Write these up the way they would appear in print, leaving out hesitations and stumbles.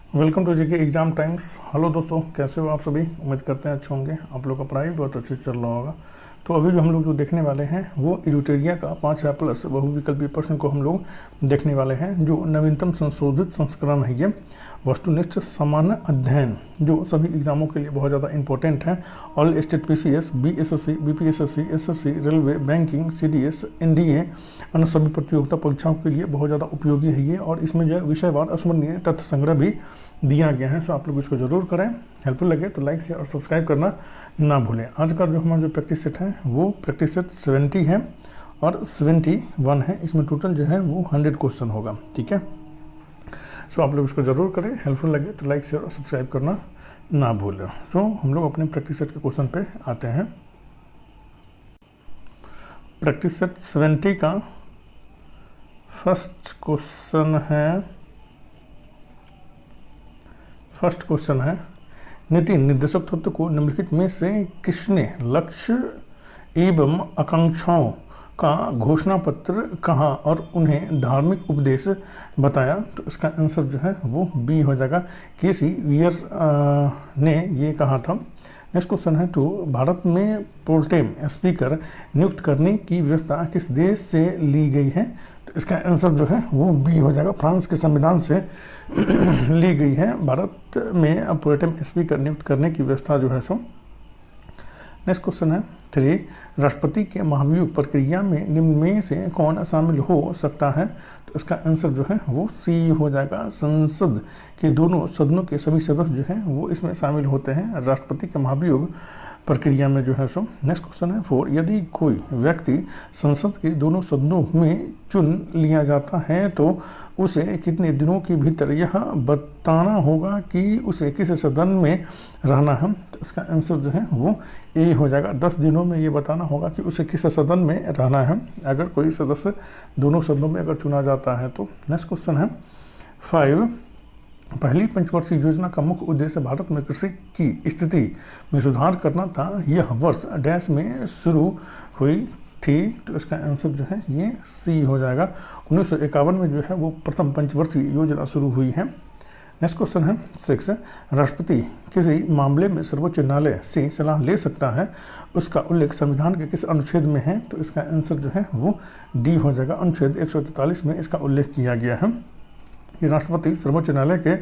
Welcome to GK exam times. Hello दोस्तों, कैसे हो आप सभी? उम्मीद करते हैं अच्छे होंगे। आप लोग का पढ़ाई बहुत अच्छे से चल रहा होगा। तो अभी जो हम लोग देखने वाले हैं वो इल्यूटेरिया का 5 प्लस बहुविकल्पी प्रश्न को हम लोग देखने वाले हैं, जो नवीनतम संशोधित संस्करण है। ये वस्तुनिष्ठ सामान्य अध्ययन जो सभी एग्जामों के लिए बहुत ज़्यादा इंपॉर्टेंट है। All state PCS, BSSC, BPSSC, SSC, railway, banking, CDS, NDA, अन्य सभी प्रतियोगिता परीक्षाओं के लिए बहुत ज़्यादा उपयोगी है ये। और इसमें जो है विषयवार अस्मरणीय तथ्य संग्रह भी दिया गया है। सो आप लोग इसको जरूर करें। हेल्पफुल लगे तो लाइक शेयर और सब्सक्राइब करना ना भूलें। आज का जो हमारा जो प्रैक्टिस सेट है वो प्रैक्टिस सेट 70 है और 71 है। इसमें टोटल जो है वो 100 क्वेश्चन होगा। ठीक है, सो आप लोग इसको जरूर करें। हेल्पफुल लगे तो लाइक शेयर और सब्सक्राइब करना ना भूलें। सो हम लोग अपने प्रैक्टिस सेट के क्वेश्चन पे आते हैं। प्रैक्टिस सेट 70 का फर्स्ट क्वेश्चन है नीति निर्देशक तत्व को निम्नलिखित में से किसने लक्ष्य एवं आकांक्षाओं का घोषणा पत्र कहा और उन्हें धार्मिक उपदेश बताया? तो इसका आंसर जो है वो बी हो जाएगा। केसी वियर ने ये कहा था। नेक्स्ट क्वेश्चन है टू, भारत में प्रोटेम स्पीकर नियुक्त करने की व्यवस्था किस देश से ली गई है? तो इसका आंसर जो है वो बी हो जाएगा। फ्रांस के संविधान से ली गई है भारत में प्रोटेम स्पीकर नियुक्त करने की व्यवस्था जो है सो। नेक्स्ट क्वेश्चन है 3, राष्ट्रपति के महाभियोग प्रक्रिया में निम्न में से कौन शामिल हो सकता है? तो इसका आंसर जो है वो सी हो जाएगा। संसद के दोनों सदनों के सभी सदस्य जो हैं वो इसमें शामिल होते हैं राष्ट्रपति के महाभियोग प्रक्रिया में जो है सो। नेक्स्ट क्वेश्चन है 4, यदि कोई व्यक्ति संसद के दोनों सदनों में चुन लिया जाता है तो उसे कितने दिनों के भीतर यह बताना होगा कि उसे किस सदन में रहना है? तो इसका आंसर जो है वो ए हो जाएगा। 10 दिनों में ये बताना होगा कि उसे किस सदन में रहना है, अगर कोई सदस्य दोनों सदनों में अगर चुना जाता है तो। नेक्स्ट क्वेश्चन है 5, पहली पंचवर्षीय योजना का मुख्य उद्देश्य भारत में कृषि की स्थिति में सुधार करना था। यह वर्ष डैश में शुरू हुई थी। तो इसका आंसर जो है ये सी हो जाएगा। 1951 में जो है वो प्रथम पंचवर्षीय योजना शुरू हुई है। नेक्स्ट क्वेश्चन है 6, राष्ट्रपति किसी मामले में सर्वोच्च न्यायालय से सलाह ले सकता है, उसका उल्लेख संविधान के किस अनुच्छेद में है? तो इसका आंसर जो है वो डी हो जाएगा। अनुच्छेद 143 में इसका उल्लेख किया गया है कि राष्ट्रपति सर्वोच्च न्यायालय के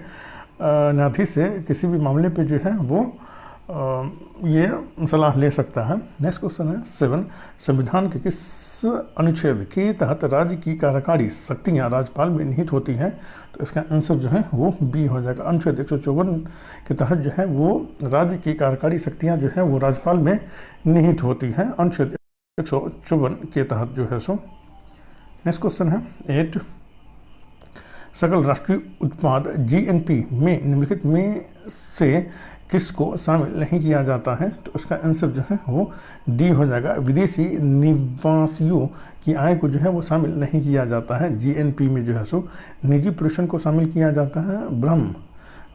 न्यायाधीश से किसी भी मामले पे जो है वो ये सलाह ले सकता है। नेक्स्ट क्वेश्चन है 7, संविधान के किस अनुच्छेद के तहत राज्य की कार्यकारी शक्तियाँ राज्यपाल में निहित होती हैं? तो इसका आंसर जो है वो बी हो जाएगा। अनुच्छेद 154 के तहत जो है वो राज्य की कार्यकारी शक्तियाँ जो है वो राज्यपाल में निहित होती हैं, अनुच्छेद 154 के तहत जो है सो। नेक्स्ट क्वेश्चन है 8, सकल राष्ट्रीय उत्पाद जीएनपी में निम्नलिखित में से किसको शामिल नहीं किया जाता है? तो इसका आंसर जो है वो डी हो जाएगा। विदेशी निवासियों की आय को जो है वो शामिल नहीं किया जाता है जीएनपी में जो है सो। निजी प्रेषण को शामिल किया जाता है। ब्रह्म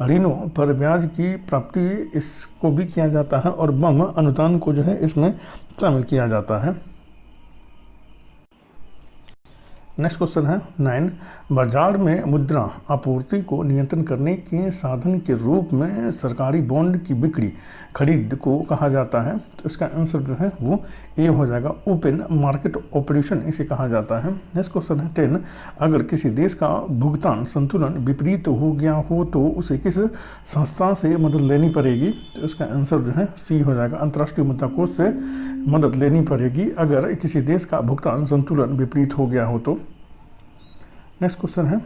ऋणों पर ब्याज की प्राप्ति इसको भी किया जाता है और बम अनुदान को जो है इसमें शामिल किया जाता है। नेक्स्ट क्वेश्चन है 9, बाजार में मुद्रा आपूर्ति को नियंत्रण करने के साधन के रूप में सरकारी बॉन्ड की बिक्री खरीद को कहा जाता है। तो इसका आंसर जो है वो ए हो जाएगा। ओपन मार्केट ऑपरेशन इसे कहा जाता है। नेक्स्ट क्वेश्चन है 10, अगर किसी देश का भुगतान संतुलन विपरीत हो गया हो तो उसे किस संस्था से मदद लेनी पड़ेगी? तो इसका आंसर जो है सी हो जाएगा। अंतर्राष्ट्रीय मुद्रा कोष से मदद लेनी पड़ेगी अगर किसी देश का भुगतान संतुलन विपरीत हो गया हो तो। नेक्स्ट क्वेश्चन है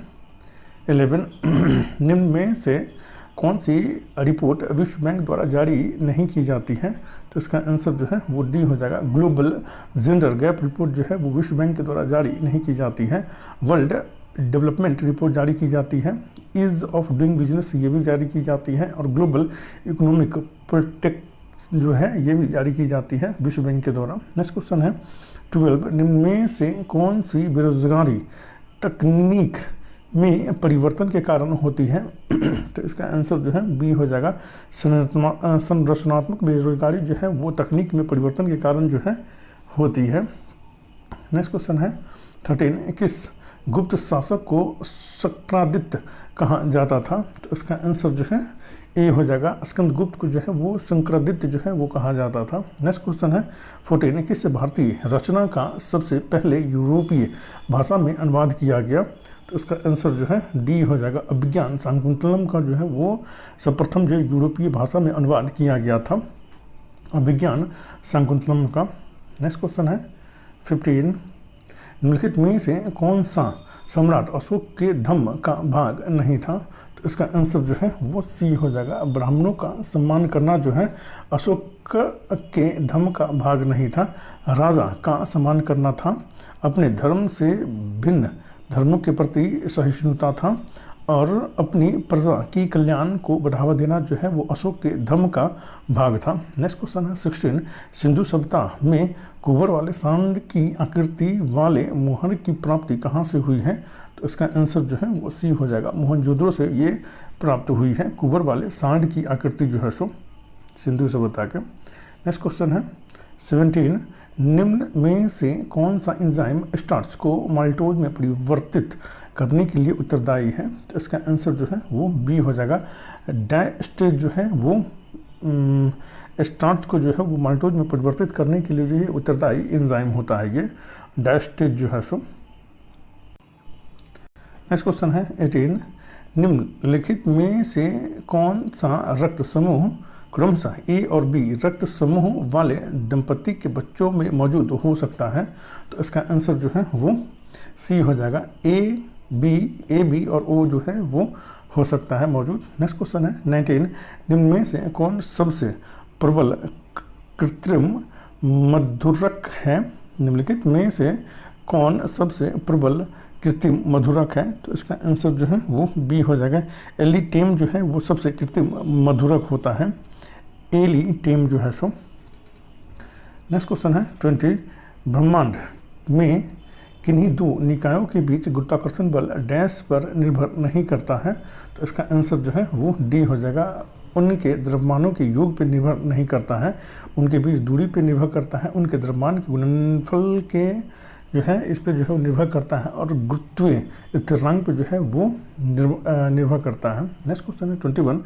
11, निम्न में से कौन सी रिपोर्ट विश्व बैंक द्वारा जारी नहीं की जाती है? तो इसका आंसर जो है वो डी हो जाएगा। ग्लोबल जेंडर गैप रिपोर्ट जो है वो विश्व बैंक के द्वारा जारी नहीं की जाती है। वर्ल्ड डेवलपमेंट रिपोर्ट जारी की जाती है। ईज ऑफ डूइंग बिजनेस ये भी जारी की जाती है और ग्लोबल इकोनॉमिक प्रोटेक्ट जो है ये भी जारी की जाती है विश्व बैंक के द्वारा। नेक्स्ट क्वेश्चन है 12, निम्न में से कौन सी बेरोजगारी तकनीक में परिवर्तन के कारण होती है? तो इसका आंसर जो है बी हो जाएगा। संरचनात्मक बेरोजगारी जो है वो तकनीक में परिवर्तन के कारण जो है होती है। नेक्स्ट क्वेश्चन है 13, किस गुप्त शासक को शक्रादित्य कहा जाता था? तो इसका आंसर जो है ए हो जाएगा। स्कंदगुप्त को जो है वो शंकरादित्य जो है वो कहा जाता था। नेक्स्ट क्वेश्चन है 14, किस भारतीय रचना का सबसे पहले यूरोपीय भाषा में अनुवाद किया गया? तो इसका आंसर जो है डी हो जाएगा। अभिज्ञान शाकुंतलम का जो है वो सर्वप्रथम जो यूरोपीय भाषा में अनुवाद किया गया था, अभिज्ञान शाकुंतलम का। नेक्स्ट क्वेश्चन है 15, निम्नलिखित में से कौन सा सम्राट अशोक के धम्म का भाग नहीं था? तो इसका आंसर जो है वो सी हो जाएगा। ब्राह्मणों का सम्मान करना जो है अशोक के धम्म का भाग नहीं था। राजा का सम्मान करना था, अपने धर्म से भिन्न धर्मों के प्रति सहिष्णुता था और अपनी प्रजा की कल्याण को बढ़ावा देना जो है वो अशोक के धर्म का भाग था। नेक्स्ट क्वेश्चन है 16, सिंधु सभ्यता में कुबर वाले सांड की आकृति वाले मोहर की प्राप्ति कहाँ से हुई है? तो इसका आंसर जो है वो सी हो जाएगा। मोहनजोदड़ो से ये प्राप्त हुई है, कुबर वाले सांड की आकृति जो है सो सिंधु सभ्यता के। नेक्स्ट क्वेश्चन है 17, निम्न में से कौन सा एंजाइम स्टार्च को माल्टोज में परिवर्तित करने के लिए उत्तरदायी है? तो इसका आंसर जो है वो बी हो जाएगा। डायस्टेज जो है वो स्टार्च को जो है वो माल्टोज में परिवर्तित करने के लिए जो है उत्तरदायी एंजाइम होता है ये डायस्टेज जो है सो। नेक्स्ट क्वेश्चन है 18, निम्नलिखित में से कौन सा रक्त समूह क्रमशः ए और बी रक्त समूह वाले दंपति के बच्चों में मौजूद हो सकता है? तो इसका आंसर जो है वो सी हो जाएगा। ए बी और ओ जो है वो हो सकता है मौजूद। नेक्स्ट क्वेश्चन है 19, निम्न में से कौन सबसे प्रबल कृत्रिम मधुरक है? निम्नलिखित में से कौन सबसे प्रबल कृत्रिम मधुरक है? तो इसका आंसर जो है वो बी हो जाएगा। एलिटेम जो है वो सबसे कृत्रिम मधुरक होता है, एलिटेम जो है सो। नेक्स्ट क्वेश्चन है 20, ब्रह्मांड में किन्हीं दो निकायों के बीच गुरुत्वाकर्षण बल डैश पर निर्भर नहीं करता है? तो इसका आंसर जो है वो डी हो जाएगा। उनके द्रव्यमानों के योग पर निर्भर नहीं करता है, उनके बीच दूरी पर निर्भर करता है, उनके द्रव्यमान के गुणनफल के जो है इस पर जो है वो निर्भर करता है और गुरुत्वीय स्थिरांक पे जो है वो निर्भर करता है। नेक्स्ट क्वेश्चन है 21,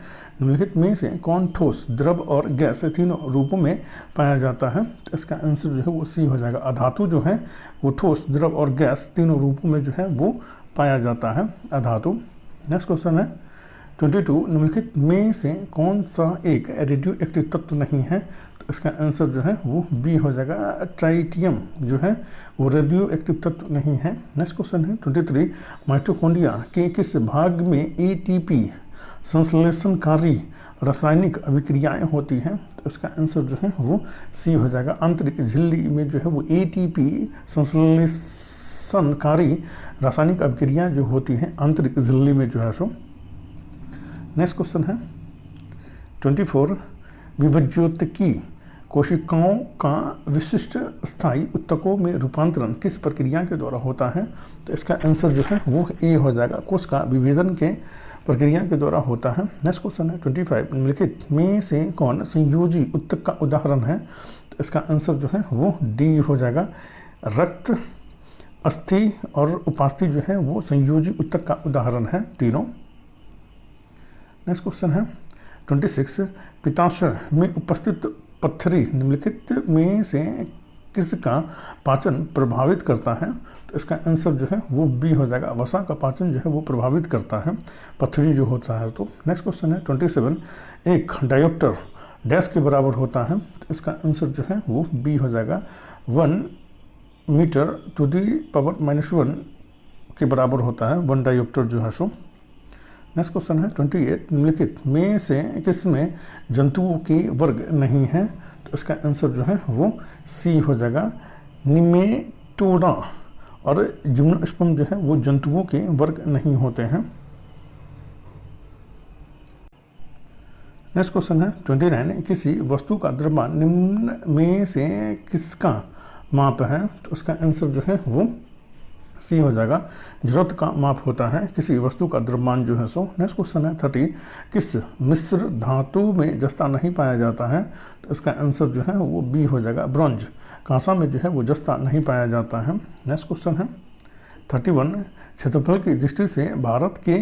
निम्नलिखित में से कौन ठोस, द्रव और गैस तीनों रूपों में पाया जाता है? तो इसका आंसर जो है वो सी हो जाएगा। अधातु जो है वो ठोस, द्रव और गैस तीनों रूपों में जो है वो पाया जाता है, अधातु। नेक्स्ट क्वेश्चन है 22, निम्नलिखित में से कौन सा एक रेडियो एक्टिव तत्व नहीं है? इसका आंसर जो है वो बी हो जाएगा। ट्राइटियम जो है वो रेडियो एक्टिव तत्व नहीं है। नेक्स्ट क्वेश्चन है 23, माइटोकॉन्ड्रिया के किस भाग में एटीपी संश्लेषणकारी रासायनिक अभिक्रियाएं होती हैं? तो इसका आंसर जो है वो सी हो जाएगा। आंतरिक झिल्ली में जो है वो एटीपी संश्लेषणकारी रासायनिक अभिक्रियाएं जो होती हैं आंतरिक झिल्ली में जो है सो। नेक्स्ट क्वेश्चन है 24, विभज्योतकी कोशिकाओं का विशिष्ट स्थायी उत्तकों में रूपांतरण किस प्रक्रिया के द्वारा होता है? तो इसका आंसर जो है वो ए हो जाएगा। कोश का विभेदन के प्रक्रिया के द्वारा होता है। नेक्स्ट क्वेश्चन है 25, निम्नलिखित में से कौन संयोजी उत्तक का उदाहरण है? तो इसका आंसर जो है वो डी हो जाएगा। रक्त, अस्थि और उपास्थि जो है वो संयोजी उत्तक का उदाहरण है तीनों। नेक्स्ट क्वेश्चन है 26, पित्ताशय में उपस्थित पत्थरी निम्नलिखित में से किसका पाचन प्रभावित करता है? तो इसका आंसर जो है वो बी हो जाएगा। वसा का पाचन जो है वो प्रभावित करता है, पत्थरी जो होता है। तो नेक्स्ट क्वेश्चन है 27, एक डायोप्टर डैश के बराबर होता है? तो इसका आंसर जो है वो बी हो जाएगा। 1 मीटर टू दी पावर -1 के बराबर होता है 1 डायोप्टर जो है सो। नेक्स्ट क्वेश्चन है 28, निम्नलिखित में से किसमें जंतुओं के वर्ग नहीं है? तो इसका आंसर जो है वो सी हो जाएगा। निमेटोडा और जिम्नोस्पर्म जो है वो जंतुओं के वर्ग नहीं होते हैं। नेक्स्ट क्वेश्चन है 29, किसी वस्तु का द्रव्यमान निम्न में से किसका माप है? तो उसका आंसर जो है वो सी हो जाएगा। जरूरत का माप होता है किसी वस्तु का द्रव्यमान जो है सो। नेक्स्ट क्वेश्चन है 30, किस मिश्र धातु में जस्ता नहीं पाया जाता है? तो इसका आंसर जो है वो बी हो जाएगा। ब्रॉन्ज, कांसा में जो है वो जस्ता नहीं पाया जाता है। नेक्स्ट क्वेश्चन है 31 क्षेत्रफल की दृष्टि से भारत के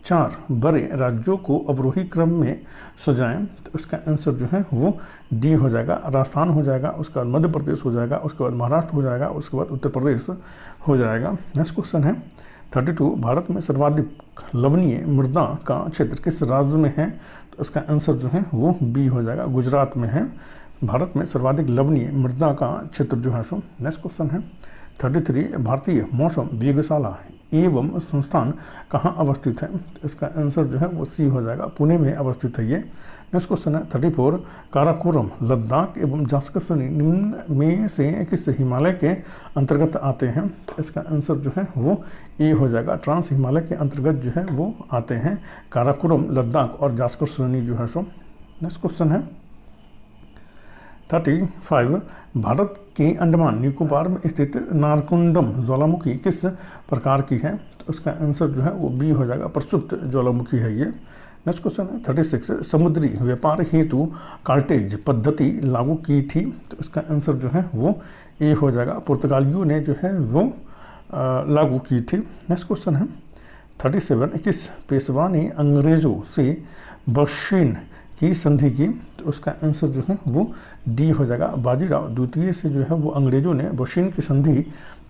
4 बड़े राज्यों को अवरोही क्रम में सजाएं, तो इसका आंसर जो है वो डी हो जाएगा। राजस्थान हो जाएगा, उसके बाद मध्य प्रदेश हो जाएगा, उसके बाद महाराष्ट्र हो जाएगा, उसके बाद उत्तर प्रदेश हो जाएगा। नेक्स्ट क्वेश्चन है 32 भारत में सर्वाधिक लवणीय मृदा का क्षेत्र किस राज्य में है, तो इसका आंसर जो है वो बी हो जाएगा, गुजरात में है। भारत में सर्वाधिक लवणीय मृदा का क्षेत्र जो है सो। नेक्स्ट क्वेश्चन है 33 भारतीय मौसम वेधशाला एवं संस्थान कहाँ अवस्थित है, तो इसका आंसर जो है वो सी हो जाएगा, पुणे में अवस्थित है ये। नेक्स्ट क्वेश्चन है 34 काराकोरम लद्दाख एवं जास्कर श्रेणी निम्न में से किस हिमालय के अंतर्गत आते हैं, तो इसका आंसर जो है वो ए हो जाएगा, ट्रांस हिमालय के अंतर्गत जो है वो आते हैं काराकोरम लद्दाख और जास्कर श्रेणी जो है सो। नेक्स्ट क्वेश्चन है 35 भारत के अंडमान निकोबार में स्थित नारकुंडम ज्वालामुखी किस प्रकार की है, तो उसका आंसर जो है वो बी हो जाएगा, प्रसुप्त ज्वालामुखी है ये। नेक्स्ट क्वेश्चन है 36 समुद्री व्यापार हेतु कार्टेज पद्धति लागू की थी, तो इसका आंसर जो है वो ए हो जाएगा, पुर्तगालियों ने जो है वो लागू की थी। नेक्स्ट क्वेश्चन है 37 किस पेशवा ने अंग्रेजों से बख्शीन की संधि की, तो उसका आंसर जो है वो डी हो जाएगा, बाजीराव द्वितीय से जो है वो अंग्रेजों ने बख्शीन की संधि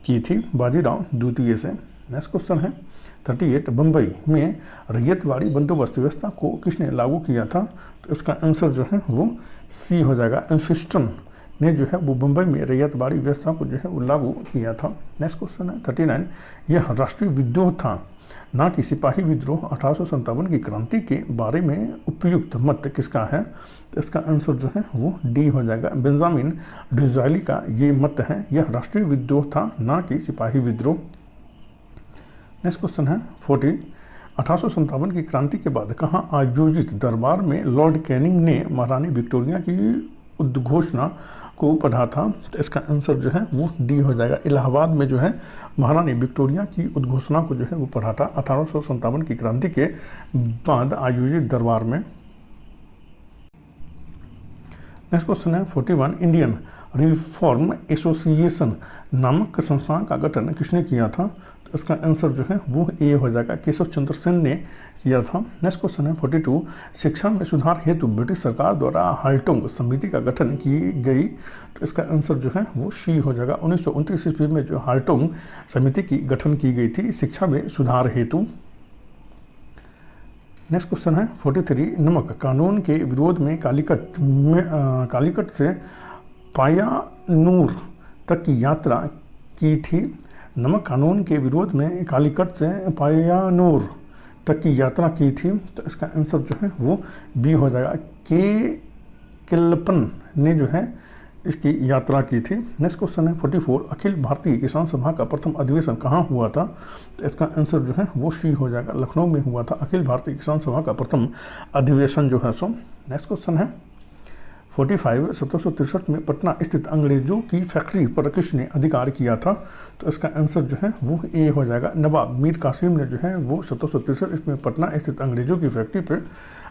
की थी, बाजीराव द्वितीय से। नेक्स्ट क्वेश्चन है 38 बम्बई में रैयतवाड़ी बंदोबस्त व्यवस्था को किसने लागू किया था, तो इसका आंसर जो है वो सी हो जाएगा, एल्फिंस्टन ने जो है वो बम्बई में रैयतवाड़ी व्यवस्था को जो है वो लागू किया था। नेक्स्ट क्वेश्चन है 39 यह राष्ट्रीय विद्रोह था ना कि सिपाही विद्रोह 1857 की क्रांति के बारे में उपयुक्त मत किसका है, तो इसका आंसर जो है वो डी हो जाएगा, बेंजामिन डिज़ाइली का ये मत है, यह राष्ट्रीय विद्रोह था ना कि सिपाही विद्रोह। नेक्स्ट क्वेश्चन है 40 1857 की क्रांति के बाद कहाँ आयोजित दरबार में लॉर्ड कैनिंग ने महारानी विक्टोरिया की उद्घोषणा को पढ़ा था, तो इसका आंसर जो है वो डी हो जाएगा, इलाहाबाद में जो है महारानी विक्टोरिया की उद्घोषणा को जो है वो पढ़ा था 1857 की क्रांति के बाद आयोजित दरबार में। नेक्स्ट क्वेश्चन है 41 इंडियन रिफॉर्म एसोसिएशन नामक संस्थान का गठन किसने किया था, तो इसका आंसर जो है वो ए हो जाएगा, केशव चंद्र सेन ने किया था। नेक्स्ट क्वेश्चन है 42 शिक्षा में सुधार हेतु ब्रिटिश सरकार द्वारा हाल्टोंग समिति का गठन की गई, तो इसका आंसर जो है वो सी हो जाएगा, 1929 ईस्वी में जो हाल्टोंग समिति की गठन की गई थी शिक्षा में सुधार हेतु। नेक्स्ट क्वेश्चन है 43 नमक कानून के विरोध में कालीकट से पायानूर तक की यात्रा की थी, नमक कानून के विरोध में कालीकट से पायानूर तक की यात्रा की थी, तो इसका आंसर जो है वो बी हो जाएगा, के किल्पन ने जो है इसकी यात्रा की थी। नेक्स्ट क्वेश्चन है 44 अखिल भारतीय किसान सभा का प्रथम अधिवेशन कहाँ हुआ था, तो इसका आंसर जो है वो सी हो जाएगा, लखनऊ में हुआ था अखिल भारतीय किसान सभा का प्रथम अधिवेशन जो है सो। नेक्स्ट क्वेश्चन है 45 1763 में पटना स्थित अंग्रेजों की फैक्ट्री पर किसने अधिकार किया था, तो इसका आंसर जो है वो ए हो जाएगा, नवाब मीर कासिम ने जो है वो 1763 इसमें पटना स्थित अंग्रेजों की फैक्ट्री पर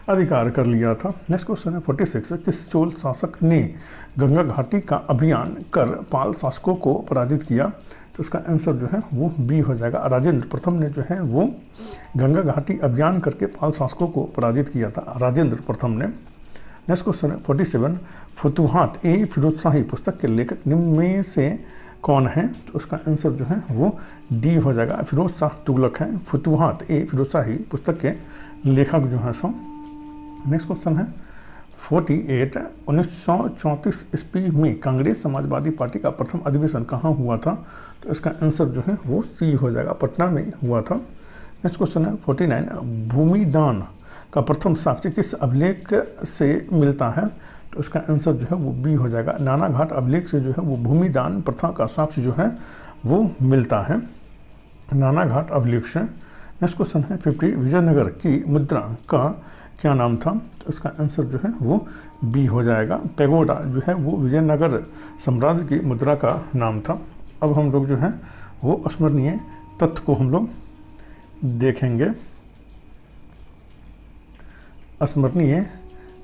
अधिकार कर लिया था। नेक्स्ट क्वेश्चन है 46 किस चोल शासक ने गंगा घाटी का अभियान कर पाल शासकों को पराजित किया, तो इसका आंसर जो है वो बी हो जाएगा, राजेंद्र प्रथम ने जो है वो गंगा घाटी अभियान करके पाल शासकों को पराजित किया था, राजेंद्र प्रथम ने। नेक्स्ट क्वेश्चन है 47 फुतुहात ए फिरोज शाही पुस्तक के लेखक निम्न में से कौन है, तो उसका आंसर जो है वो डी हो जाएगा, फिरोज शाह तुगलक है, फुतुहात ए फिरोज शाही पुस्तक के लेखक जो हैं सो। नेक्स्ट क्वेश्चन है 48 1934 ईस्वी में कांग्रेस समाजवादी पार्टी का प्रथम अधिवेशन कहाँ हुआ था, तो इसका आंसर जो है वो सी हो जाएगा, पटना में हुआ था। नेक्स्ट क्वेश्चन है 49 भूमिदान का प्रथम साक्ष्य किस अभिलेख से मिलता है, तो इसका आंसर जो है वो बी हो जाएगा, नानाघाट अभिलेख से जो है वो भूमिदान प्रथा का साक्ष्य जो है वो मिलता है नानाघाट अभिलेख से। नेक्स्ट क्वेश्चन है 50 विजयनगर की मुद्रा का क्या नाम था, तो इसका आंसर जो है वो बी हो जाएगा, पैगोडा जो है वो विजयनगर साम्राज्य की मुद्रा का नाम था। अब हम लोग जो है वो अस्मरणीय तथ्य को हम लोग देखेंगे। स्मरणीय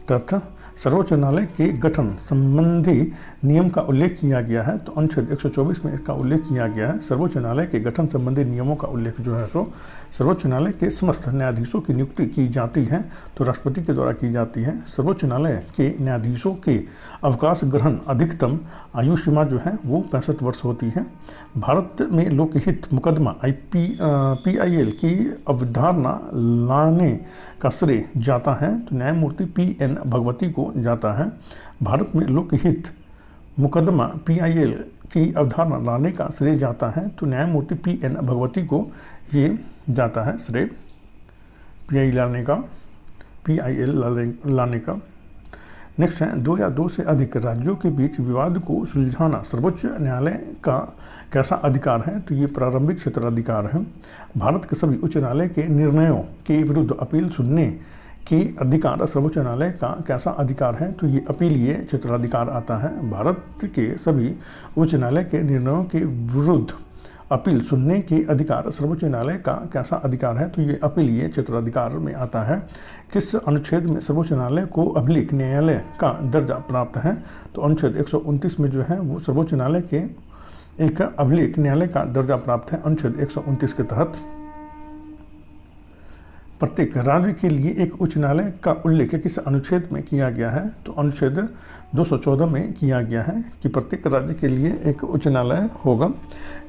तथ्य सर्वोच्च न्यायालय के गठन संबंधी नियम का उल्लेख किया गया है, तो अनुच्छेद 124 में इसका उल्लेख किया गया है। सर्वोच्च न्यायालय के गठन संबंधी नियमों का उल्लेख जो है सो सर्वोच्च न्यायालय के समस्त न्यायाधीशों की नियुक्ति की जाती है तो राष्ट्रपति के द्वारा की जाती है। सर्वोच्च न्यायालय के न्यायाधीशों के अवकाश ग्रहण अधिकतम आयु सीमा जो है वो 65 वर्ष होती है। भारत में लोकहित मुकदमा PIL की अवधारणा लाने का श्रेय जाता है तो न्यायमूर्ति PN भगवती को जाता है। भारत में लोकहित मुकदमा PIL की अवधारणा लाने का श्रेय जाता है तो न्यायमूर्ति PN भगवती को ये जाता है श्रेय PIL लाने का। नेक्स्ट है, दो या दो से अधिक राज्यों के बीच विवाद को सुलझाना सर्वोच्च न्यायालय का कैसा अधिकार है, तो ये प्रारंभिक क्षेत्राधिकार है। भारत के सभी उच्च न्यायालय के निर्णयों के विरुद्ध अपील सुनने के अधिकार सर्वोच्च न्यायालय का कैसा अधिकार है, तो ये अपीलीय क्षेत्राधिकार आता है। भारत के सभी उच्च न्यायालय के निर्णयों के विरुद्ध अपील सुनने के अधिकार सर्वोच्च न्यायालय का कैसा अधिकार है, तो ये अपीलीय क्षेत्राधिकार में आता है। किस अनुच्छेद में सर्वोच्च न्यायालय को अभिलेख न्यायालय का दर्जा प्राप्त है, तो अनुच्छेद 129 में जो है वो सर्वोच्च न्यायालय के एक अभिलेख न्यायालय का दर्जा प्राप्त है। अनुच्छेद 129 के तहत प्रत्येक राज्य के लिए एक उच्च न्यायालय का उल्लेख किस अनुच्छेद में किया गया है, तो अनुच्छेद 214 में किया गया है कि प्रत्येक राज्य के लिए एक उच्च न्यायालय होगा।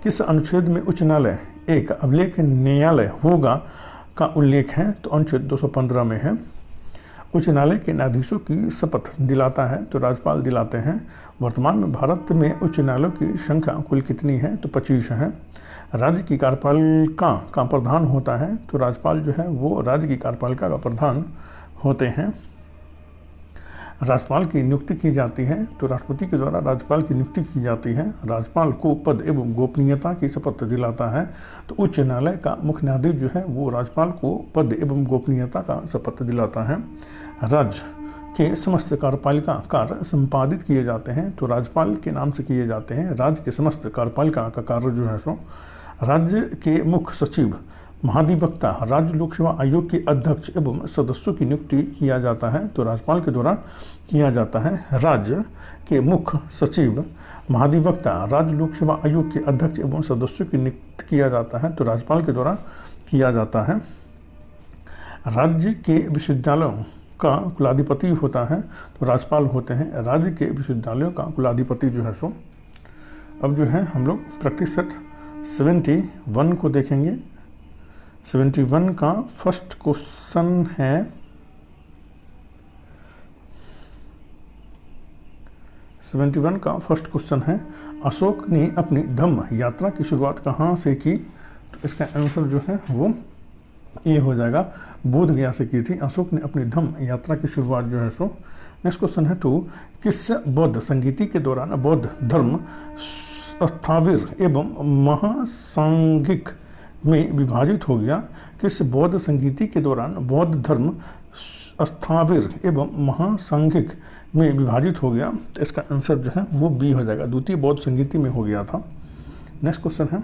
किस अनुच्छेद में उच्च न्यायालय एक अभिलेख न्यायालय होगा का उल्लेख है, तो अनुच्छेद 215 में है। उच्च न्यायालय के न्यायाधीशों की शपथ दिलाता है तो राज्यपाल दिलाते हैं। वर्तमान में भारत में उच्च न्यायालयों की संख्या कुल कितनी है, तो 25 है। राज्य की कार्यपालिका का प्रधान होता है तो राज्यपाल जो है वो राज्य की कार्यपालिका का प्रधान होते हैं। राज्यपाल की नियुक्ति की जाती है तो राष्ट्रपति के द्वारा राज्यपाल की नियुक्ति की जाती है। राज्यपाल को पद एवं गोपनीयता की शपथ दिलाता है तो उच्च न्यायालय का मुख्य न्यायाधीश जो है वो राज्यपाल को पद एवं गोपनीयता का शपथ दिलाता है। राज्य के समस्त कार्यपालिका कार्य संपादित किए जाते हैं तो राज्यपाल के नाम से किए जाते हैं। राज्य के समस्त कार्यपालिका का कार्य जो है सो राज्य के मुख्य सचिव महाधिवक्ता राज्य लोक सेवा आयोग के अध्यक्ष एवं सदस्यों की नियुक्ति किया जाता है तो राज्यपाल के द्वारा किया जाता है। राज्य के मुख्य सचिव महाधिवक्ता राज्य लोक सेवा आयोग के अध्यक्ष एवं सदस्यों की नियुक्ति किया जाता है तो राज्यपाल के द्वारा किया जाता है। राज्य के विश्वविद्यालयों का कुलाधिपति होता है तो राज्यपाल होते हैं। राज्य के विश्वविद्यालयों का कुलाधिपति जो है सो अब जो है हम लोग प्रैक्टिस सेट 71 को देखेंगे। 71 का फर्स्ट क्वेश्चन है, अशोक ने अपनी धम्म यात्रा की शुरुआत कहाँ से की, तो इसका आंसर जो है वो ये हो जाएगा, बोध गया से की थी। अशोक ने अपनी धम्म यात्रा की शुरुआत जो है सो। नेक्स्ट क्वेश्चन है 2, किस बौद्ध संगीति के दौरान बौद्ध धर्म स्थाविर एवं महासांघिक में विभाजित हो गया। किस बौद्ध संगीति के दौरान बौद्ध धर्म स्थाविर एवं महासांघिक में विभाजित हो गया, इसका आंसर जो है वो बी हो जाएगा, द्वितीय बौद्ध संगीति में हो गया था। नेक्स्ट क्वेश्चन है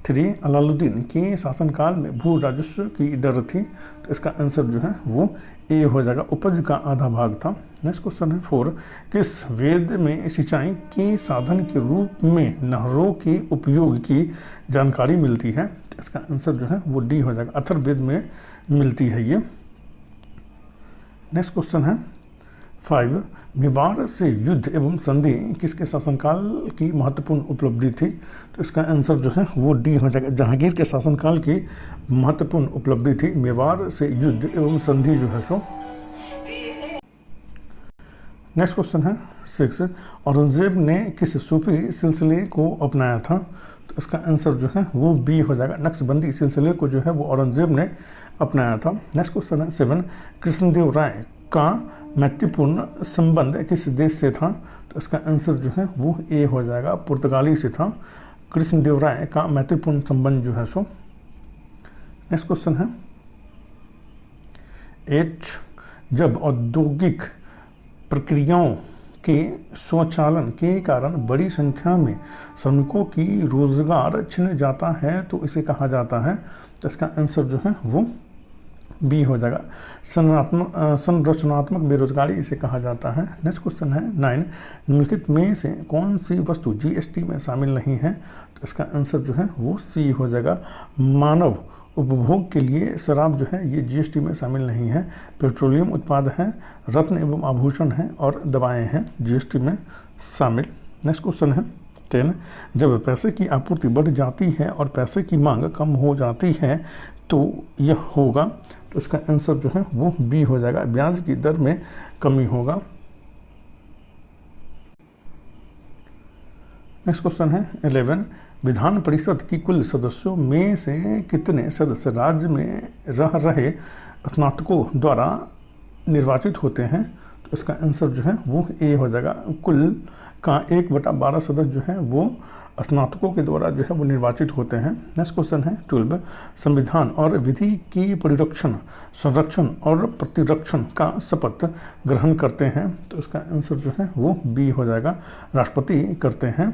3, अलाउद्दीन के शासनकाल में भू राजस्व की दर थी, तो इसका आंसर जो है वो ए हो जाएगा, उपज का आधा भाग था। नेक्स्ट क्वेश्चन है 4, किस वेद में सिंचाई के साधन के रूप में नहरों के उपयोग की जानकारी मिलती है, इसका आंसर जो है वो डी हो जाएगा, अथर्ववेद में मिलती है ये। नेक्स्ट क्वेश्चन है 5, मेवाड़ से युद्ध एवं संधि किसके शासनकाल की महत्वपूर्ण उपलब्धि थी, तो इसका आंसर जो है वो डी हो जाएगा, जहांगीर के शासनकाल की महत्वपूर्ण उपलब्धि थी मेवाड़ से युद्ध एवं संधि जो है सो। नेक्स्ट क्वेश्चन है 6, औरंगजेब ने किस सूफी सिलसिले को अपनाया था, तो इसका आंसर जो है वो बी हो जाएगा, नक्शबंदी सिलसिले को जो है वो औरंगजेब ने अपनाया था। नेक्स्ट क्वेश्चन है 7, कृष्णदेव राय का मैत्रीपूर्ण संबंध किस देश से था, तो इसका आंसर जो है वो ए हो जाएगा, पुर्तगाली से था। कृष्णदेव राय का मैत्रीपूर्ण संबंध जो है सो। नेक्स्ट क्वेश्चन है 8, जब औद्योगिक प्रक्रियाओं के स्वचालन के कारण बड़ी संख्या में श्रमिकों की रोजगार छिन जाता है तो इसे कहा जाता है, तो इसका आंसर जो है वो बी हो जाएगा। संरचनात्मक बेरोजगारी इसे कहा जाता है। नेक्स्ट क्वेश्चन है 9, निम्नलिखित में से कौन सी वस्तु जीएसटी में शामिल नहीं है? तो इसका आंसर जो है वो सी हो जाएगा। मानव उपभोग के लिए शराब जो है ये जीएसटी में शामिल नहीं है। पेट्रोलियम उत्पाद हैं, रत्न एवं आभूषण हैं और दवाएं हैं जीएसटी में शामिल। नेक्स्ट क्वेश्चन है 10, जब पैसे की आपूर्ति बढ़ जाती है और पैसे की मांग कम हो जाती है तो यह होगा। तो इसका आंसर जो है वो बी हो जाएगा, ब्याज की दर में कमी होगा। नेक्स्ट क्वेश्चन है 11, विधान परिषद की कुल सदस्यों में से कितने सदस्य राज्य में रह रहे स्नातकों द्वारा निर्वाचित होते हैं? तो इसका आंसर जो है वो ए हो जाएगा। कुल का 1/12 सदस्य जो है वो स्नातकों के द्वारा जो है वो निर्वाचित होते हैं। नेक्स्ट क्वेश्चन है 12, संविधान और विधि की परिरक्षण, संरक्षण और प्रतिरक्षण का शपथ ग्रहण करते हैं। तो इसका आंसर जो है वो बी हो जाएगा, राष्ट्रपति करते हैं।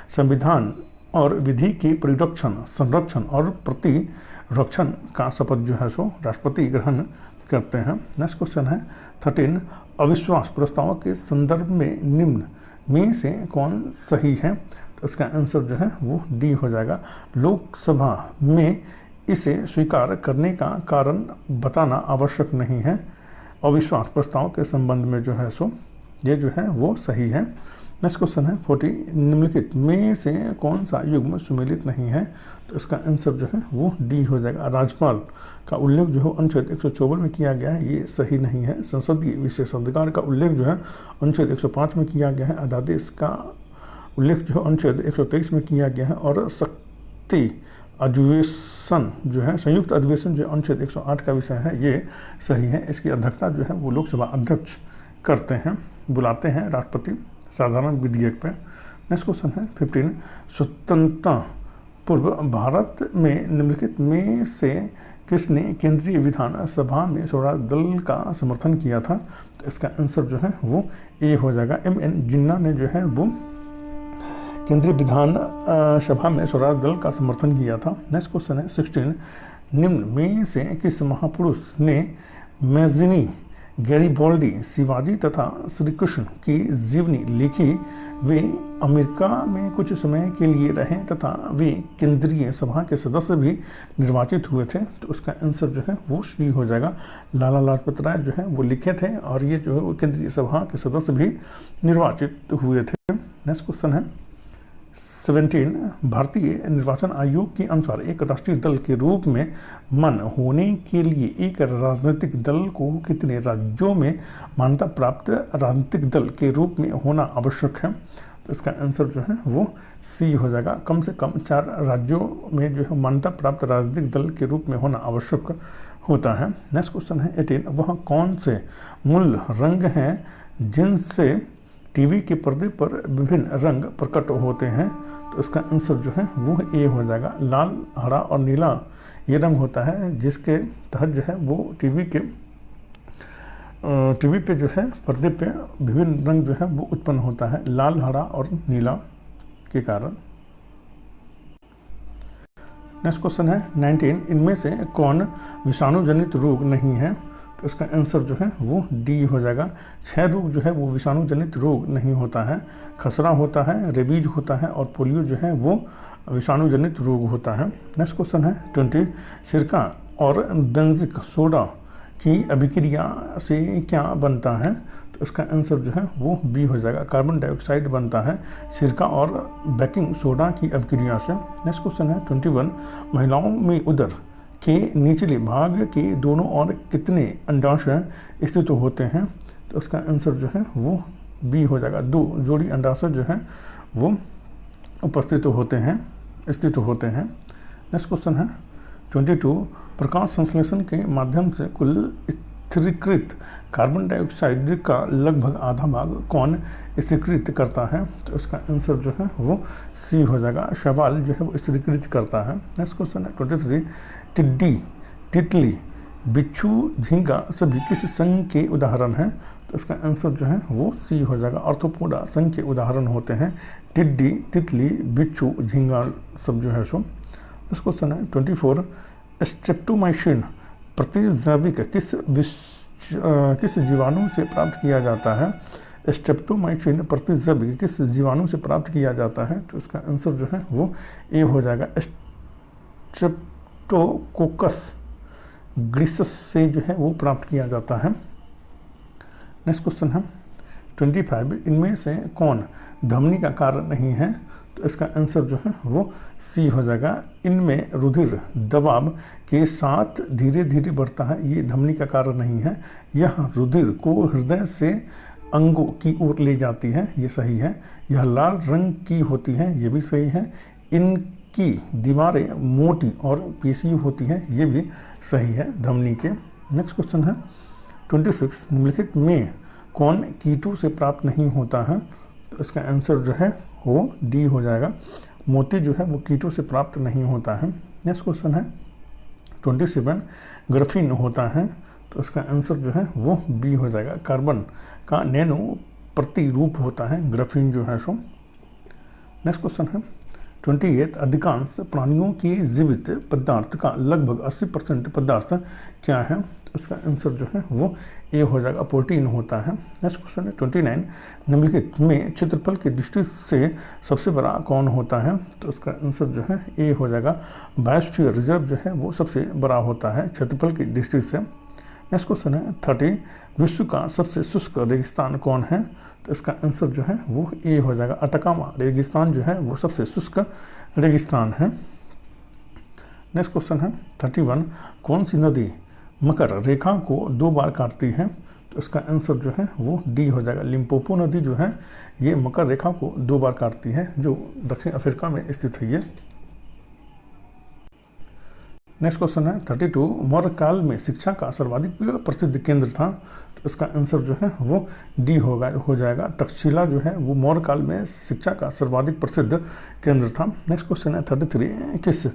संविधान और विधि के परिरक्षण, संरक्षण और प्रतिरक्षण का शपथ जो है सो राष्ट्रपति ग्रहण करते हैं। नेक्स्ट क्वेश्चन है 13, अविश्वास प्रस्ताव के संदर्भ में निम्न में से कौन सही है? तो इसका आंसर जो है वो डी हो जाएगा। लोकसभा में इसे स्वीकार करने का कारण बताना आवश्यक नहीं है। अविश्वास प्रस्ताव के संबंध में जो है सो ये जो है वो सही है। नेक्स्ट क्वेश्चन है 40, निम्नलिखित में से कौन सा युग्म सुमेलित नहीं है? तो इसका आंसर जो है वो डी हो जाएगा। राज्यपाल का उल्लेख जो है अनुच्छेद 154 में किया गया है, ये सही नहीं है। संसदीय विशेषाधिकार का उल्लेख जो है अनुच्छेद 105 में किया गया है। अध्यादेश का उल्लेख जो है अनुच्छेद 123 में किया गया है। और शक्ति अधिवेशन जो है, संयुक्त अधिवेशन जो अनुच्छेद 108 का विषय है, ये सही है। इसकी अध्यक्षता जो है वो लोकसभा अध्यक्ष करते हैं, बुलाते हैं राष्ट्रपति साधारण विधेयक पे। नेक्स्ट क्वेश्चन है 15, स्वतंत्रता पूर्व भारत में निम्नलिखित में से किसने केंद्रीय विधान सभा में स्वराज दल का समर्थन किया था? तो इसका आंसर जो है वो ए हो जाएगा। MN जिन्ना ने जो है वो केंद्रीय विधान सभा में स्वराज दल का समर्थन किया था। नेक्स्ट क्वेश्चन है 16, निम्न में से किस महापुरुष ने मैगजीनी, गैरिबाल्डी, शिवाजी तथा श्री कृष्ण की जीवनी लिखी? वे अमेरिका में कुछ समय के लिए रहे तथा वे केंद्रीय सभा के सदस्य भी निर्वाचित हुए थे। तो उसका आंसर जो है वो सी हो जाएगा। लाला लाजपत राय जो है वो लिखे थे और ये जो है वो केंद्रीय सभा के सदस्य भी निर्वाचित हुए थे। नेक्स्ट क्वेश्चन है 17, भारतीय निर्वाचन आयोग के अनुसार एक राष्ट्रीय दल के रूप में मान्य होने के लिए एक राजनीतिक दल को कितने राज्यों में मान्यता प्राप्त राजनीतिक दल के रूप में होना आवश्यक है? तो इसका आंसर जो है वो सी हो जाएगा। कम से कम 4 राज्यों में जो है मान्यता प्राप्त राजनीतिक दल के रूप में होना आवश्यक होता है। नेक्स्ट क्वेश्चन है 18, वह कौन से मूल रंग हैं जिनसे टीवी के पर्दे पर विभिन्न रंग प्रकट होते हैं? तो इसका आंसर जो है वो ए हो जाएगा। लाल, हरा और नीला ये रंग होता है जिसके तहत जो है वो टीवी पे जो है पर्दे पे विभिन्न रंग जो है वो उत्पन्न होता है, लाल, हरा और नीला के कारण। नेक्स्ट क्वेश्चन है 19, इनमें से कौन विषाणु जनित रोग नहीं है? तो इसका आंसर जो है वो डी हो जाएगा। 6 रोग जो है वो विषाणु जनित रोग नहीं होता है। खसरा होता है, रेबीज होता है और पोलियो जो है वो विषाणु जनित रोग होता है। नेक्स्ट क्वेश्चन है 20, सिरका और बेंजिक सोडा की अभिक्रिया से क्या बनता है? तो इसका आंसर जो है वो बी हो जाएगा। कार्बन डाइऑक्साइड बनता है सिरका और बेकिंग सोडा की अभिक्रिया से। नेक्स्ट क्वेश्चन है 21, महिलाओं में उदर के निचले भाग के दोनों ओर कितने अंडाशय स्थित होते हैं? तो उसका आंसर जो है वो बी हो जाएगा। 2 जोड़ी अंडाशय जो है वो उपस्थित होते हैं, स्थित होते हैं। नेक्स्ट क्वेश्चन है 22, प्रकाश संश्लेषण के माध्यम से कुल स्थिरीकृत कार्बन डाइऑक्साइड का लगभग आधा भाग कौन स्थिरीकृत करता है? तो इसका आंसर जो है वो सी हो जाएगा। शैवाल जो है वो स्थिरीकृत करता है। नेक्स्ट क्वेश्चन है 23, टिड्डी, तितली, बिच्छू, झींगा सभी किस संघ के उदाहरण हैं? तो इसका आंसर जो है वो सी हो जाएगा। आर्थ्रोपोडा संघ के उदाहरण होते हैं टिड्डी, तितली, बिच्छू, झींगा सब जो है सो। नेक्स्ट क्वेश्चन है 24, स्ट्रेप्टोमाइसिन प्रतिजैविक किस जीवाणु से प्राप्त किया जाता है? स्ट्रेप्टोमाइसिन प्रतिजैविक किस जीवाणु से प्राप्त किया जाता है? तो इसका आंसर जो है वो ए हो जाएगा, स्ट्रेप्टोकोकस ग्रिसस से जो है वो प्राप्त किया जाता है। नेक्स्ट क्वेश्चन है 25, इनमें से कौन धमनी का कार्य नहीं है? तो इसका आंसर जो है वो सी हो जाएगा, इनमें रुधिर दबाव के साथ धीरे धीरे बढ़ता है, ये धमनी का कार्य नहीं है। यह रुधिर को हृदय से अंगों की ओर ले जाती है, ये सही है। यह लाल रंग की होती है, ये भी सही है। इनकी दीवारें मोटी और पेशी होती हैं, ये भी सही है धमनी के। नेक्स्ट क्वेश्चन है 26, निम्नलिखित में कौन कीटों से प्राप्त नहीं होता है? तो इसका आंसर जो है वो डी हो जाएगा, मोती जो है वो कीटों से प्राप्त नहीं होता है। नेक्स्ट क्वेश्चन है 27, ग्राफीन होता है, तो इसका आंसर जो है वो बी हो जाएगा, कार्बन का नैनो प्रतिरूप होता है ग्राफीन जो है सो। नेक्स्ट क्वेश्चन है 28, अधिकांश प्राणियों के जीवित पदार्थ का लगभग 80% पदार्थ क्या है? तो इसका आंसर जो है वो ए हो जाएगा, प्रोटीन होता है। नेक्स्ट क्वेश्चन है 29, निम्नलिखित में क्षेत्रफल की दृष्टि से सबसे बड़ा कौन होता है? तो इसका आंसर जो है ए हो जाएगा, बायोस्फीयर रिजर्व जो है वो सबसे बड़ा होता है क्षेत्रफल की दृष्टि से। नेक्स्ट क्वेश्चन है 30, विश्व का सबसे शुष्क रेगिस्तान कौन है? तो इसका आंसर जो है वो ए हो जाएगा, अटकामा रेगिस्तान जो है वो सबसे शुष्क रेगिस्तान है। नेक्स्ट क्वेश्चन है 31, कौन सी नदी मकर रेखा को 2 बार काटती है? तो इसका आंसर जो है वो डी हो जाएगा, लिम्पोपो नदी जो है ये मकर रेखा को 2 बार काटती है, जो दक्षिण अफ्रीका में स्थित है ये। नेक्स्ट क्वेश्चन है 32, मौर्य काल में शिक्षा का सर्वाधिक प्रसिद्ध केंद्र था? तो इसका आंसर जो है वो डी हो जाएगा, तक्षशिला जो है वो मौर्य काल में शिक्षा का सर्वाधिक प्रसिद्ध केंद्र था। नेक्स्ट क्वेश्चन है 33, किस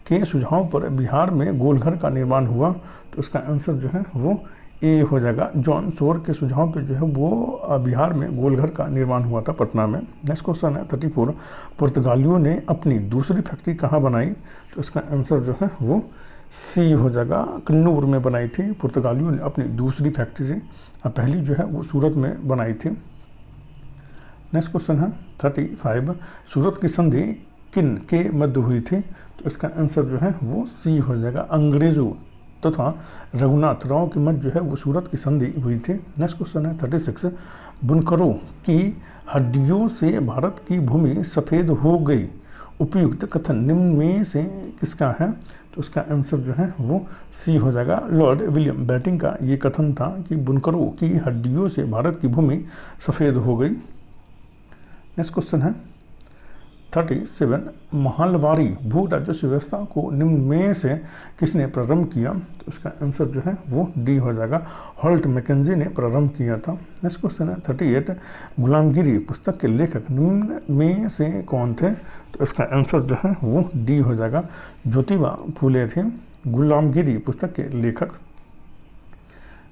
के सुझाव पर बिहार में गोलघर का निर्माण हुआ? तो इसका आंसर जो है वो ए हो जाएगा, जॉन शोर के सुझाव पे जो है वो बिहार में गोलघर का निर्माण हुआ था पटना में। नेक्स्ट क्वेश्चन है 34, पुर्तगालियों ने अपनी दूसरी फैक्ट्री कहाँ बनाई? तो इसका आंसर जो है वो सी हो जाएगा, कन्नूर में बनाई थी पुर्तगालियों ने अपनी दूसरी फैक्ट्री, पहली जो है वो सूरत में बनाई थी। नेक्स्ट क्वेश्चन है 35, सूरत की संधि किन के मध्य हुई थी? तो इसका आंसर जो है वो सी हो जाएगा, अंग्रेजों तथा रघुनाथ राव के मध्य जो है वो सूरत की संधि हुई थी। नेक्स्ट क्वेश्चन है 36, बुनकरों की हड्डियों से भारत की भूमि सफ़ेद हो गई, उपयुक्त कथन निम्न में से किसका है? तो उसका आंसर जो है वो सी हो जाएगा, लॉर्ड विलियम बेटिंग का ये कथन था कि बुनकरों की हड्डियों से भारत की भूमि सफ़ेद हो गई। नेक्स्ट क्वेश्चन है 37, महलवारी भू राजस्व व्यवस्था को निम्न में से किसने प्रारंभ किया? तो इसका आंसर जो है वो डी हो जाएगा, हॉल्ट मैकेंजी ने प्रारंभ किया था। नेक्स्ट क्वेश्चन है 38, गुलामगिरी पुस्तक के लेखक निम्न में से कौन थे? तो इसका आंसर जो है वो डी हो जाएगा, ज्योतिबा फूले थे गुलामगिरी पुस्तक के लेखक।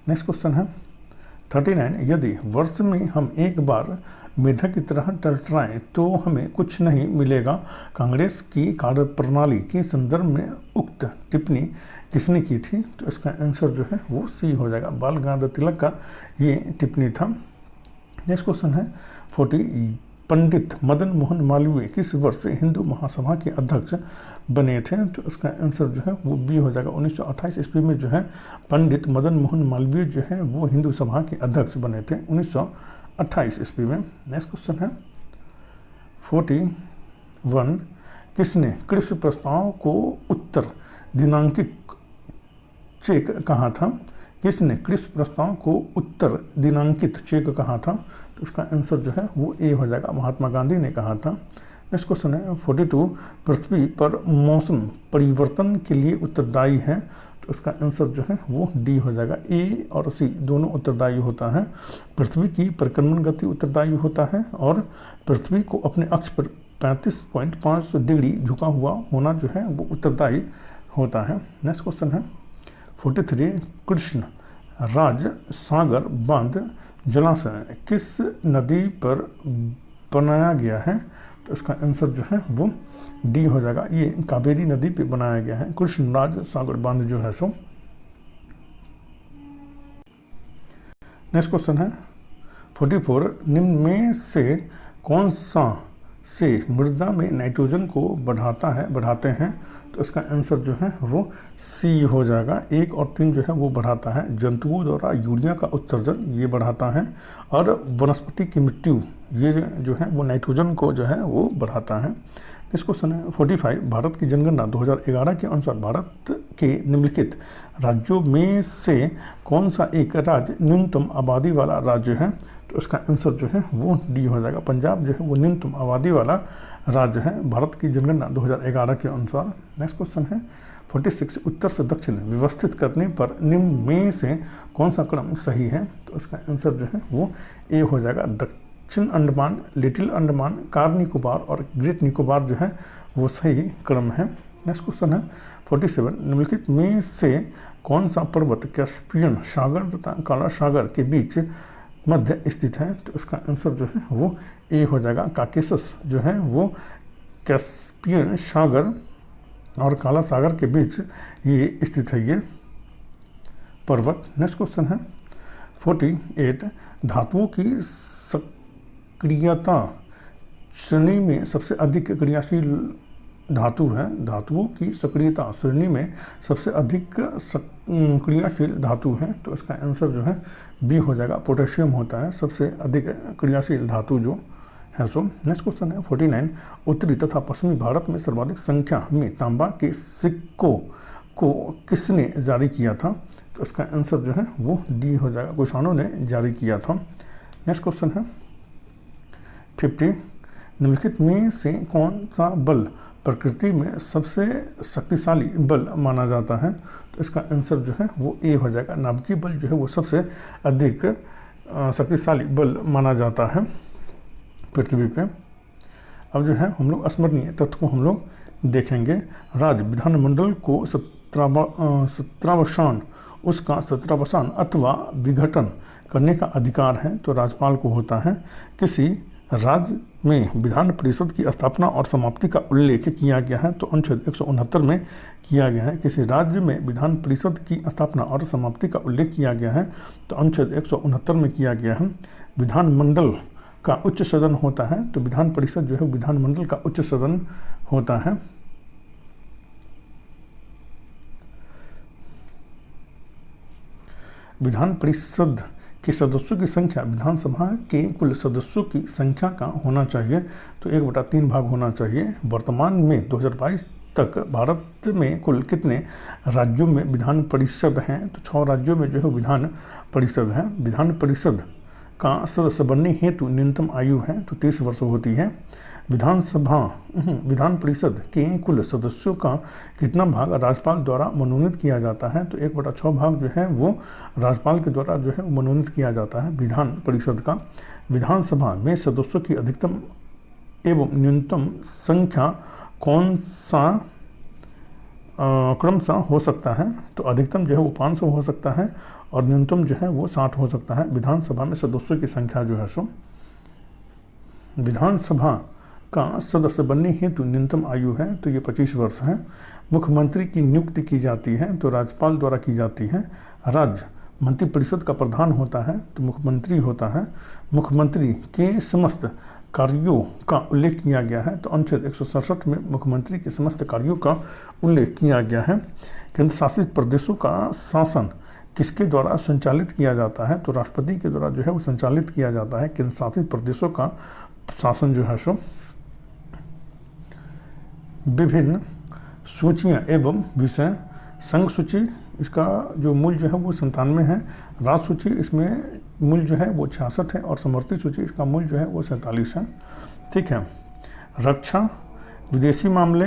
नेक्स्ट क्वेश्चन है 39, यदि वर्ष में हम एक बार मेढक की तरह टरटराएं तो हमें कुछ नहीं मिलेगा, कांग्रेस की कार्यप्रणाली के संदर्भ में उक्त टिप्पणी किसने की थी? तो इसका आंसर जो है वो सी हो जाएगा, बाल गंगाधर तिलक का ये टिप्पणी था। नेक्स्ट क्वेश्चन है 40, पंडित मदन मोहन मालवीय किस वर्ष हिंदू महासभा के अध्यक्ष बने थे? तो इसका आंसर जो है वो बी हो जाएगा, 1928 ईस्वी में जो है पंडित मदन मोहन मालवीय जो है वो हिंदू सभा के अध्यक्ष बने थे 1928 ईस्वी में। नेक्स्ट क्वेश्चन है 41, किसने क्रिप्स प्रस्ताव को उत्तर दिनांकित चेक कहा था? किसने क्रिप्स प्रस्ताव को उत्तर दिनांकित चेक कहा था? तो उसका आंसर जो है वो ए हो जाएगा, महात्मा गांधी ने कहा था। नेक्स्ट क्वेश्चन है 42, पृथ्वी पर मौसम परिवर्तन के लिए उत्तरदायी है? तो इसका आंसर जो है वो डी हो जाएगा, ए और सी दोनों उत्तरदायी होता है। पृथ्वी की परिक्रमण गति उत्तरदायी होता है और पृथ्वी को अपने अक्ष पर 35.5 डिग्री झुका हुआ होना जो है वो उत्तरदायी होता है। नेक्स्ट क्वेश्चन है 43, कृष्ण राज सागर बांध जलाशय किस नदी पर बनाया गया है? तो इसका आंसर जो है वो डी हो जाएगा, ये कावेरी नदी पे बनाया गया है कृष्णराज सागर बांध जो है सो। नेक्स्ट क्वेश्चन है 44, निम्न में से कौन सा से मृदा में नाइट्रोजन को बढ़ाते हैं? तो इसका आंसर जो है वो सी हो जाएगा। 1 और 3 जो है वो बढ़ाता है। जंतुओं द्वारा यूरिया का उत्सर्जन ये बढ़ाता है, और वनस्पति की मृत्यु ये जो है वो नाइट्रोजन को जो है वो बढ़ाता है। नेक्स्ट क्वेश्चन है 45, भारत की जनगणना 2011 के अनुसार भारत के निम्नलिखित राज्यों में से कौन सा एक राज्य न्यूनतम आबादी वाला राज्य है? तो इसका आंसर जो है वो डी हो जाएगा। पंजाब जो है वो न्यूनतम आबादी वाला राज्य है भारत की जनगणना 2011 के अनुसार। नेक्स्ट क्वेश्चन है 46, उत्तर से दक्षिण व्यवस्थित करने पर निम्न में से कौन सा क्रम सही है? तो इसका आंसर जो है वो ए हो जाएगा। दक्षिण अंडमान, लिटिल अंडमान, कार निकोबार और ग्रेट निकोबार जो है वो सही क्रम है। नेक्स्ट क्वेश्चन है 47, निम्नलिखित में से कौन सा पर्वत कैस्पियन सागर तथा काला सागर के बीच मध्य स्थित है? तो इसका आंसर जो है वो ए हो जाएगा। काकेशस जो है वो कैस्पियन सागर और काला सागर के बीच ये स्थित है ये पर्वत। नेक्स्ट क्वेश्चन है 48, धातुओं की सक्रियता श्रेणी में सबसे अधिक क्रियाशील धातु है। धातुओं की सक्रियता श्रेणी में सबसे अधिक क्रियाशील धातु है। तो इसका आंसर जो है बी हो जाएगा। पोटेशियम होता है सबसे अधिक क्रियाशील धातु जो है सो। नेक्स्ट क्वेश्चन है 49, उत्तरी तथा पश्चिमी भारत में सर्वाधिक संख्या में तांबा के सिक्कों को किसने जारी किया था? तो इसका आंसर जो है वो डी हो जाएगा। कुषाणों ने जारी किया था। नेक्स्ट क्वेश्चन है 50, निम्नलिखित में से कौन सा बल प्रकृति में सबसे शक्तिशाली बल माना जाता है? तो इसका आंसर जो है वो ए हो जाएगा। नाभिकीय बल जो है वो सबसे अधिक शक्तिशाली बल माना जाता है पृथ्वी पे। अब जो है हम लोग स्मरणीय तथ्य को हम लोग देखेंगे। राज्य विधानमंडल को सत्रावसान अथवा विघटन करने का अधिकार है तो राज्यपाल को होता है। किसी राज्य में विधान परिषद की स्थापना और समाप्ति का उल्लेख किया गया है तो अनुच्छेद 169 में किया गया है। किसी राज्य में विधान परिषद की स्थापना और समाप्ति का उल्लेख किया गया है तो अनुच्छेद 169 में किया गया है। विधानमंडल का उच्च सदन होता है तो विधान परिषद जो है विधानमंडल का उच्च सदन होता है। विधान परिषद के सदस्यों की संख्या विधानसभा के कुल सदस्यों की संख्या का होना चाहिए तो 1/3 भाग होना चाहिए। वर्तमान में 2022 तक भारत में कुल कितने राज्यों में विधान परिषद हैं? तो 6 राज्यों में जो है विधान परिषद है। विधान परिषद का सदस्य बनने हेतु न्यूनतम आयु है तो 30 वर्ष होती है। विधान परिषद के कुल सदस्यों का कितना भाग राज्यपाल द्वारा मनोनीत किया जाता है? तो 1/6 भाग जो है वो राज्यपाल के द्वारा जो है मनोनीत किया जाता है विधान परिषद का। विधानसभा में सदस्यों की अधिकतम एवं न्यूनतम संख्या कौन सा क्रमशः हो सकता है? तो अधिकतम जो है वो 500 हो सकता है और न्यूनतम जो है वो 60 हो सकता है। विधानसभा में सदस्यों की संख्या जो है सो विधानसभा का सदस्य बनने हेतु न्यूनतम आयु है तो ये 25 वर्ष है। मुख्यमंत्री की नियुक्ति की जाती है तो राज्यपाल द्वारा की जाती है। राज्य मंत्रिपरिषद का प्रधान होता है तो मुख्यमंत्री होता है। मुख्यमंत्री के समस्त कार्यों का उल्लेख किया गया है तो अनुच्छेद 167 में मुख्यमंत्री के समस्त कार्यों का उल्लेख किया गया है। केंद्र शासित प्रदेशों का शासन किसके द्वारा संचालित किया जाता है? तो राष्ट्रपति के द्वारा जो है वो संचालित किया जाता है केंद्र शासित प्रदेशों का शासन जो है सो। विभिन्न सूचियाँ एवं विषय संघ सूची इसका जो मूल्य जो है वो 97 है। राज्य सूची इसमें मूल्य जो है वो 66 है और समवर्ती सूची इसका मूल्य जो है वो 47 है। ठीक है। रक्षा, विदेशी मामले,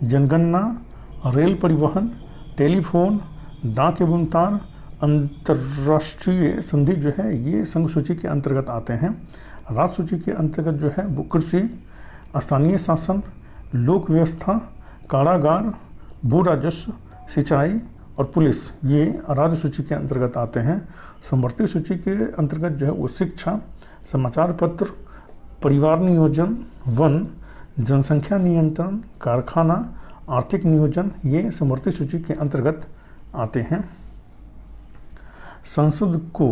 जनगणना, रेल परिवहन, टेलीफोन, डाक एवं तार, अंतर्राष्ट्रीय संधि जो है ये संघ सूची के अंतर्गत आते हैं। राज्य सूची के अंतर्गत जो है वो कृषि, स्थानीय शासन, लोक व्यवस्था, कारागार, भू राजस्व, सिंचाई और पुलिस ये राज्य सूची के अंतर्गत आते हैं। समवर्ती सूची के अंतर्गत जो है वो शिक्षा, समाचार पत्र, परिवार नियोजन, वन, जनसंख्या नियंत्रण, कारखाना, आर्थिक नियोजन ये समवर्ती सूची के अंतर्गत आते हैं। संसद को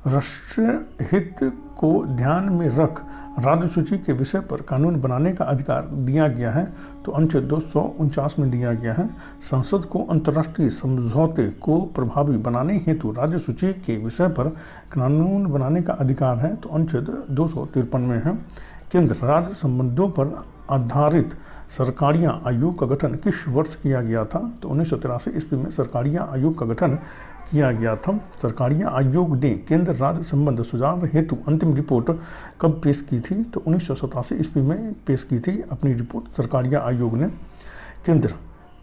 राष्ट्रीय हित को ध्यान में रख राज्य सूची के विषय पर कानून बनाने का अधिकार दिया गया है, तो अनुच्छेद 249 में दिया गया है। संसद को अंतर्राष्ट्रीय समझौते को प्रभावी बनाने हेतु राज्य सूची के विषय पर कानून बनाने का अधिकार है, तो अनुच्छेद 253 में है। केंद्र राज्य संबंधों पर आधारित सरकारियाँ आयोग का गठन किस वर्ष किया गया था, तो 1983 ईस्वी में सरकारियाँ आयोग का गठन किया गया था। सरकारियाँ आयोग ने केंद्र राज्य संबंध सुधार हेतु अंतिम रिपोर्ट कब पेश की थी, तो 1987 ईस्वी में पेश की थी अपनी रिपोर्ट सरकारियाँ आयोग ने। केंद्र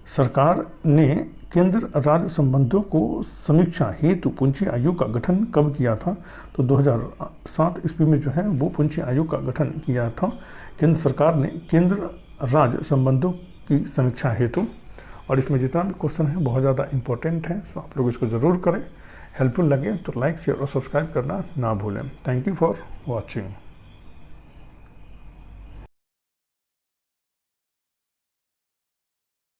सरकार ने केंद्र राज्य संबंधों को समीक्षा हेतु पूंजी आयोग का गठन कब किया था, तो 2007 ईस्वी में जो है वो पूंजी आयोग का गठन किया था केंद्र सरकार ने केंद्र राज्य संबंधों की समीक्षा हेतु। और इसमें जितना भी क्वेश्चन है बहुत ज़्यादा इंपॉर्टेंट है, तो आप लोग इसको ज़रूर करें। हेल्पफुल लगे तो लाइक शेयर और सब्सक्राइब करना ना भूलें। Thank you for watching.